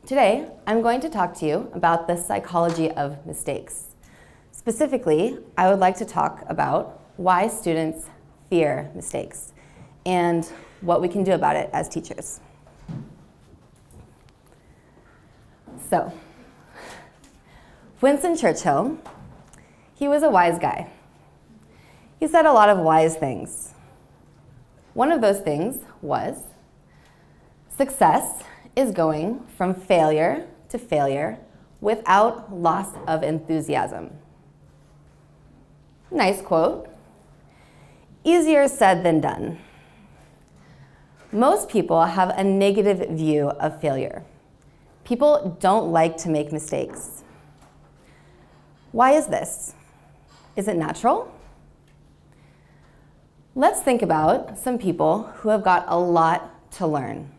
Today, I'm going to talk to you about the psychology of mistakes. Specifically, I would like to talk about why students fear mistakes and what we can do about it as teachers. So, Winston Churchill, he was a wise guy. He said a lot of wise things. One of those things was, success is going from failure to failure without loss of enthusiasm. Nice quote. Easier said than done. Most people have a negative view of failure. People don't like to make mistakes. Why is this? Is it natural? Let's think about some people who have got a lot to learn.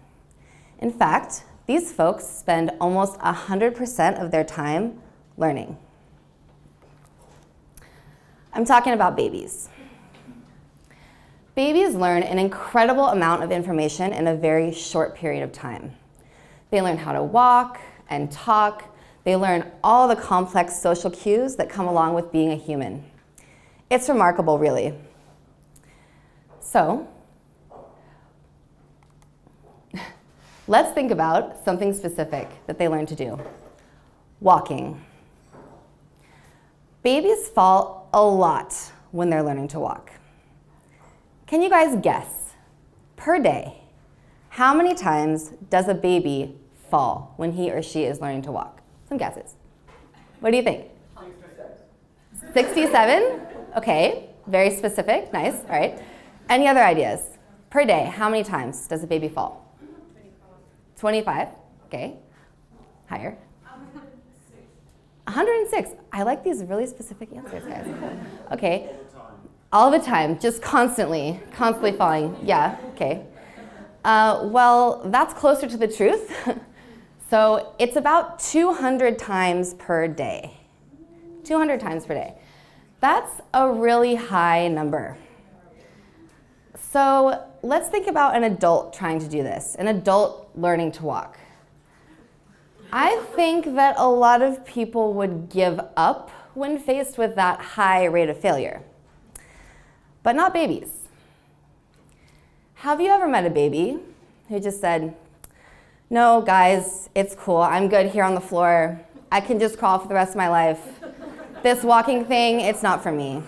In fact, these folks spend almost 100% of their time learning. I'm talking about babies. Babies learn an incredible amount of information in a very short period of time. They learn how to walk and talk. They learn all the complex social cues that come along with being a human. It's remarkable, really. So, let's think about something specific that they learn to do. Walking. Babies fall a lot when they're learning to walk. Can you guys guess, per day, how many times does a baby fall when he or she is learning to walk? Some guesses. What do you think? 67? Okay, very specific, nice, all right. Any other ideas? Per day, how many times does a baby fall? 25, okay. Higher. 106. I like these really specific answers, guys. Okay. All the time, just constantly falling. Yeah, okay. Well, that's closer to the truth. So it's about 200 times per day. 200 times per day. That's a really high number. So let's think about an adult trying to do this, an adult learning to walk. I think that a lot of people would give up when faced with that high rate of failure, but not babies. Have you ever met a baby who just said, "No, guys, it's cool. I'm good here on the floor. I can just crawl for the rest of my life. This walking thing, it's not for me."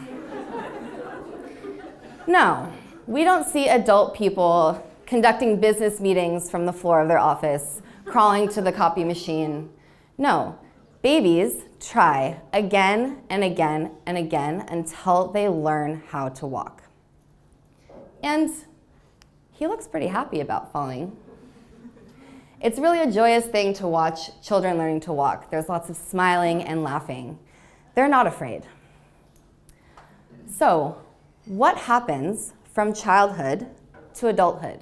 No. We don't see adult people conducting business meetings from the floor of their office, crawling to the copy machine. No, babies try again and again and again until they learn how to walk. And he looks pretty happy about falling. It's really a joyous thing to watch children learning to walk. There's lots of smiling and laughing. They're not afraid. So, what happens from childhood to adulthood?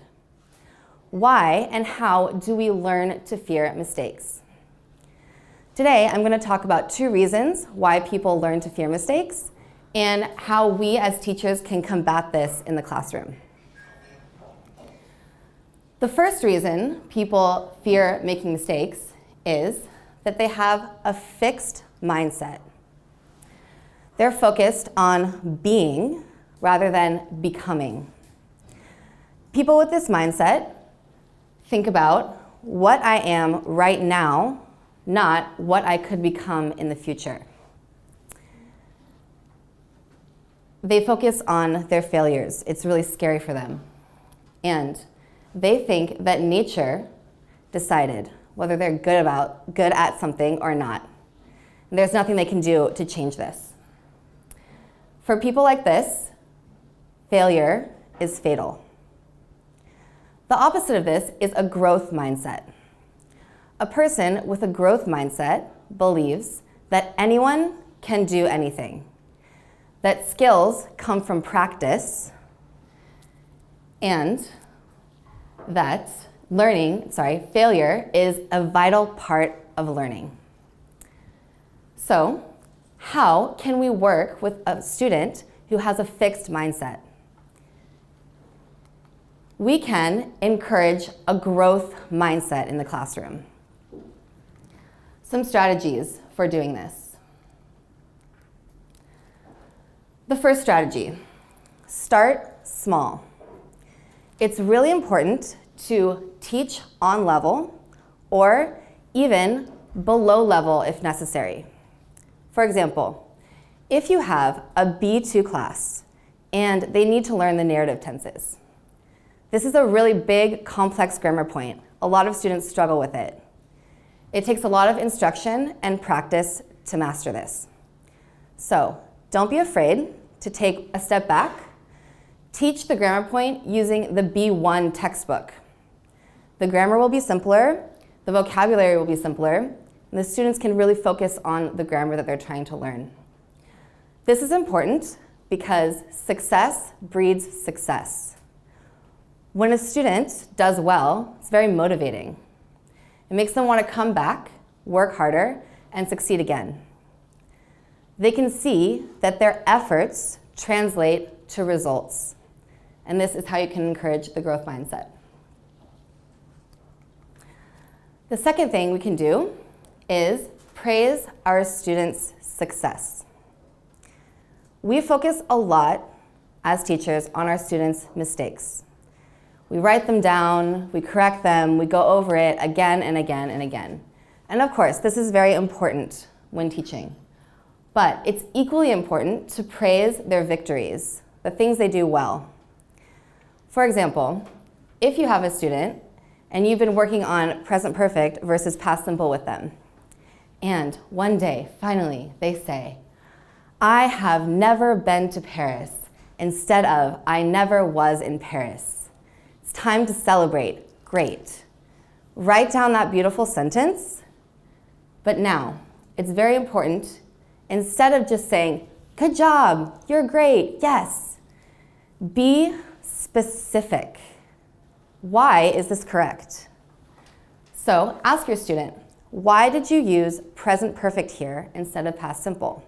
Why and how do we learn to fear mistakes? Today, I'm going to talk about 2 reasons why people learn to fear mistakes and how we as teachers can combat this in the classroom. The first reason people fear making mistakes is that they have a fixed mindset. They're focused on being rather than becoming. People with this mindset think about what I am right now, not what I could become in the future. They focus on their failures. It's really scary for them. And they think that nature decided whether they're good at something or not. And there's nothing they can do to change this. For people like this, failure is fatal. The opposite of this is a growth mindset. A person with a growth mindset believes that anyone can do anything, that skills come from practice, and that failure is a vital part of learning. So, how can we work with a student who has a fixed mindset? We can encourage a growth mindset in the classroom. Some strategies for doing this. The first strategy, start small. It's really important to teach on level or even below level if necessary. For example, if you have a B2 class and they need to learn the narrative tenses, this is a really big, complex grammar point. A lot of students struggle with it. It takes a lot of instruction and practice to master this. So don't be afraid to take a step back. Teach the grammar point using the B1 textbook. The grammar will be simpler, the vocabulary will be simpler, and the students can really focus on the grammar that they're trying to learn. This is important because success breeds success. When a student does well, it's very motivating. It makes them want to come back, work harder, and succeed again. They can see that their efforts translate to results. And this is how you can encourage the growth mindset. The second thing we can do is praise our students' success. We focus a lot as teachers on our students' mistakes. We write them down, we correct them, we go over it again and again and again. And of course, this is very important when teaching. But it's equally important to praise their victories, the things they do well. For example, if you have a student and you've been working on present perfect versus past simple with them, and one day, finally, they say, I have never been to Paris, instead of, I never was in Paris. It's time to celebrate. Great. Write down that beautiful sentence, but now, it's very important, instead of just saying, good job, you're great, yes, be specific. Why is this correct? So ask your student, why did you use present perfect here instead of past simple?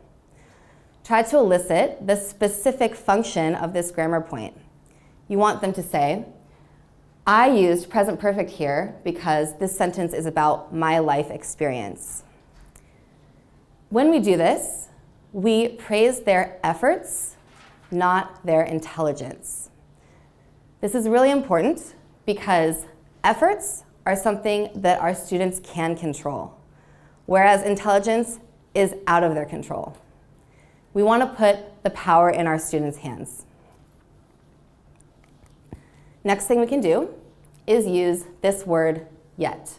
Try to elicit the specific function of this grammar point. You want them to say, I used present perfect here because this sentence is about my life experience. When we do this, we praise their efforts, not their intelligence. This is really important because efforts are something that our students can control, whereas intelligence is out of their control. We want to put the power in our students' hands. Next thing we can do is use this word, yet.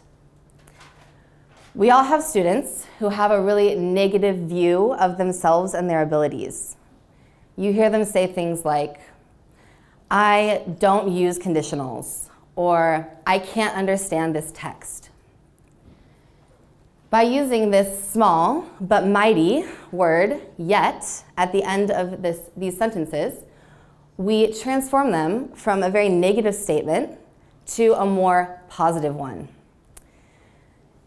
We all have students who have a really negative view of themselves and their abilities. You hear them say things like, I don't use conditionals, or I can't understand this text. By using this small but mighty word, yet, at the end of these sentences, we transform them from a very negative statement to a more positive one.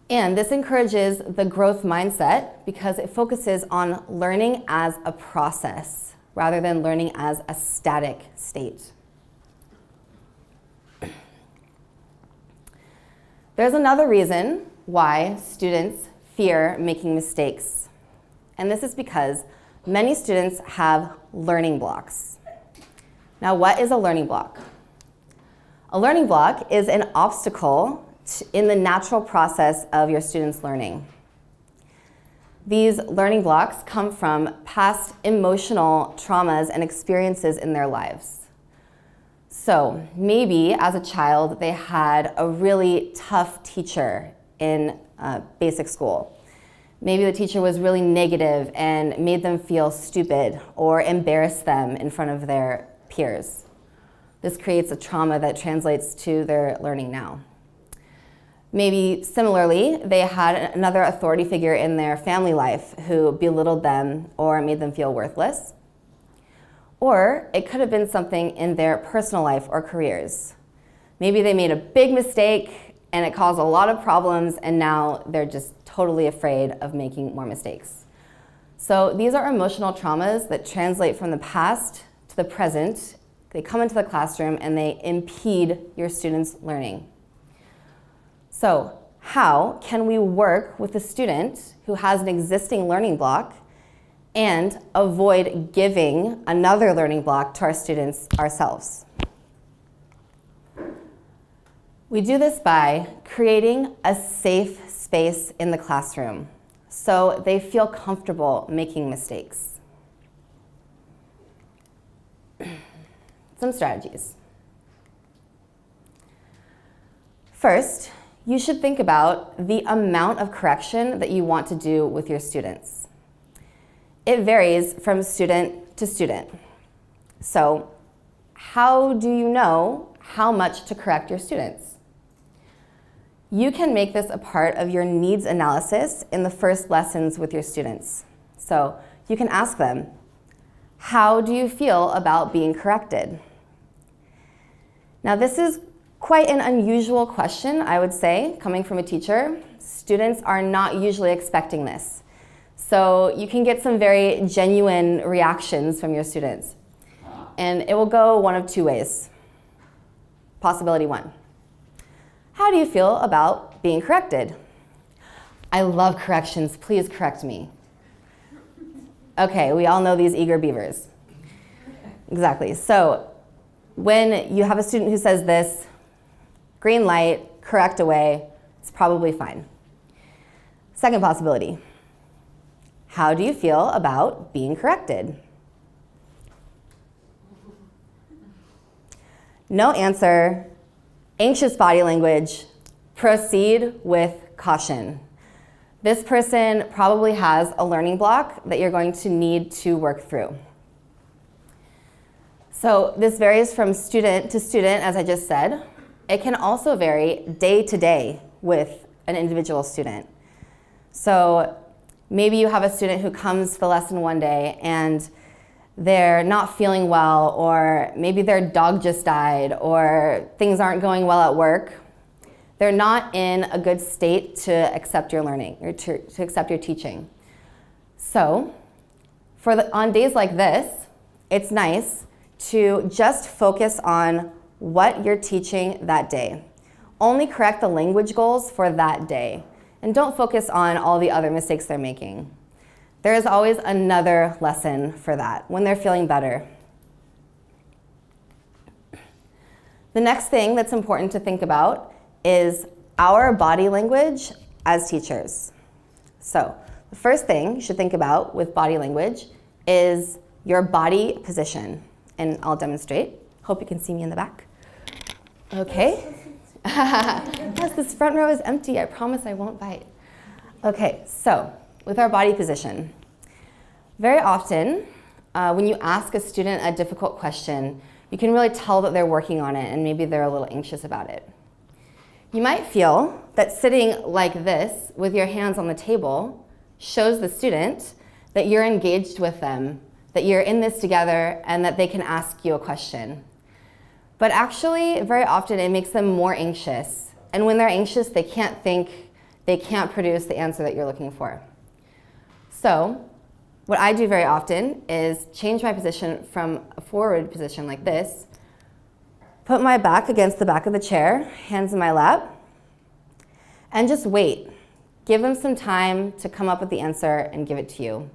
And this encourages the growth mindset because it focuses on learning as a process rather than learning as a static state. There's another reason why students fear making mistakes. And this is because many students have learning blocks. Now, what is a learning block? A learning block is an obstacle in the natural process of your students' learning. These learning blocks come from past emotional traumas and experiences in their lives. So maybe as a child, they had a really tough teacher in basic school. Maybe the teacher was really negative and made them feel stupid or embarrassed them in front of their peers. This creates a trauma that translates to their learning now. Maybe similarly, they had another authority figure in their family life who belittled them or made them feel worthless. Or it could have been something in their personal life or careers. Maybe they made a big mistake and it caused a lot of problems and now they're just totally afraid of making more mistakes. So these are emotional traumas that translate from the past to the present. They come into the classroom and they impede your students' learning. So how can we work with a student who has an existing learning block and avoid giving another learning block to our students ourselves? We do this by creating a safe space in the classroom so they feel comfortable making mistakes. Some strategies. First, you should think about the amount of correction that you want to do with your students. It varies from student to student. So, how do you know how much to correct your students? You can make this a part of your needs analysis in the first lessons with your students. So, you can ask them, how do you feel about being corrected? Now, this is quite an unusual question, I would say, coming from a teacher. Students are not usually expecting this. So you can get some very genuine reactions from your students. And it will go one of two ways. Possibility one. How do you feel about being corrected? I love corrections, please correct me. Okay, we all know these eager beavers. Exactly, so when you have a student who says this, green light, correct away, it's probably fine. Second possibility, how do you feel about being corrected? No answer, anxious body language, proceed with caution. This person probably has a learning block that you're going to need to work through. So this varies from student to student, as I just said. It can also vary day to day with an individual student. So maybe you have a student who comes to the lesson one day and they're not feeling well, or maybe their dog just died, or things aren't going well at work. They're not in a good state to accept your learning, or to accept your teaching. So on days like this, it's nice to just focus on what you're teaching that day. Only correct the language goals for that day, and don't focus on all the other mistakes they're making. There is always another lesson for that when they're feeling better. The next thing that's important to think about is our body language as teachers. So the first thing you should think about with body language is your body position, and I'll demonstrate. Hope you can see me in the back. Okay. Yes, this front row is empty. I promise I won't bite. Okay, so with our body position, very often when you ask a student a difficult question, you can really tell that they're working on it and maybe they're a little anxious about it. You might feel that sitting like this with your hands on the table shows the student that you're engaged with them, that you're in this together, and that they can ask you a question. But actually, very often it makes them more anxious. And when they're anxious, they can't think, they can't produce the answer that you're looking for. So what I do very often is change my position from a forward position like this, put my back against the back of the chair, hands in my lap, and just wait. Give them some time to come up with the answer and give it to you.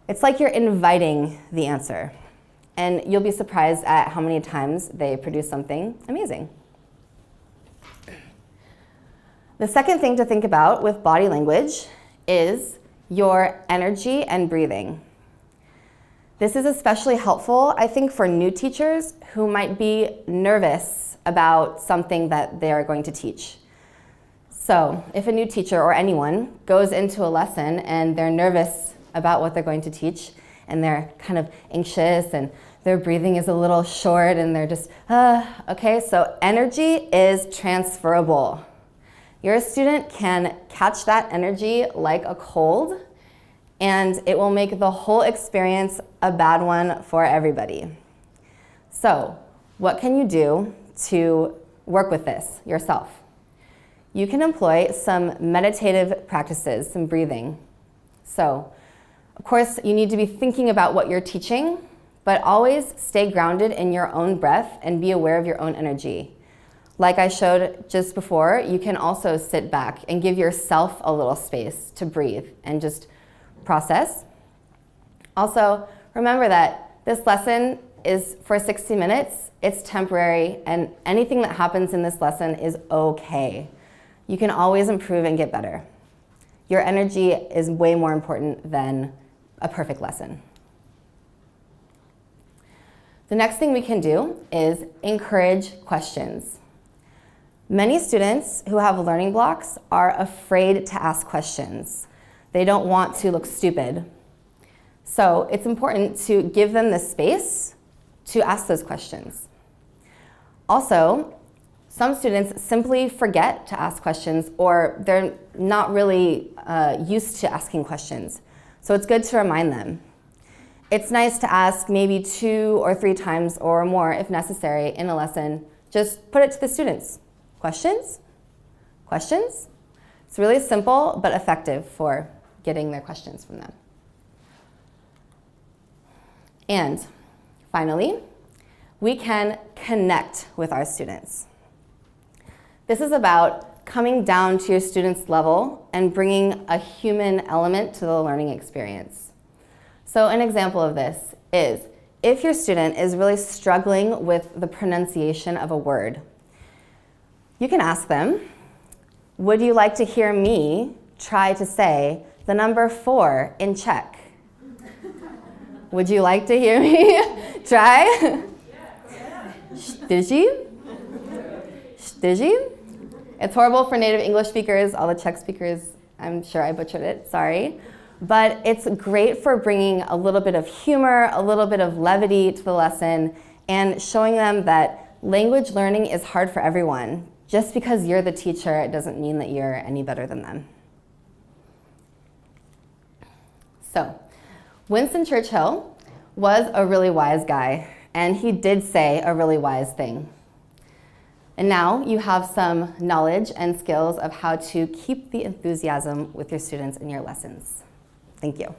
It's like you're inviting the answer. And you'll be surprised at how many times they produce something amazing. The second thing to think about with body language is your energy and breathing. This is especially helpful, I think, for new teachers who might be nervous about something that they are going to teach. So if a new teacher or anyone goes into a lesson and they're nervous about what they're going to teach, and they're kind of anxious and their breathing is a little short and they're just, okay, so energy is transferable. Your student can catch that energy like a cold, and it will make the whole experience a bad one for everybody. So what can you do to work with this yourself? You can employ some meditative practices, some breathing. So, of course, you need to be thinking about what you're teaching, but always stay grounded in your own breath and be aware of your own energy. Like I showed just before, you can also sit back and give yourself a little space to breathe and just process. Also, remember that this lesson is for 60 minutes. It's temporary, and anything that happens in this lesson is okay. You can always improve and get better. Your energy is way more important than a perfect lesson. The next thing we can do is encourage questions. Many students who have learning blocks are afraid to ask questions. They don't want to look stupid. So it's important to give them the space to ask those questions. Also, some students simply forget to ask questions, or they're not really used to asking questions. So it's good to remind them. It's nice to ask maybe 2 or 3 times or more if necessary in a lesson. Just put it to the students. Questions? Questions? It's really simple but effective for getting their questions from them. And finally, we can connect with our students. This is about coming down to your students' level and bringing a human element to the learning experience. So an example of this is if your student is really struggling with the pronunciation of a word, you can ask them, would you like to hear me try to say the number 4 in Czech? Would you like to hear me try? Styži? It's horrible for native English speakers, all the Czech speakers, I'm sure I butchered it, sorry. But it's great for bringing a little bit of humor, a little bit of levity to the lesson, and showing them that language learning is hard for everyone. Just because you're the teacher, it doesn't mean that you're any better than them. So, Winston Churchill was a really wise guy, and he did say a really wise thing. And now you have some knowledge and skills of how to keep the enthusiasm with your students in your lessons. Thank you.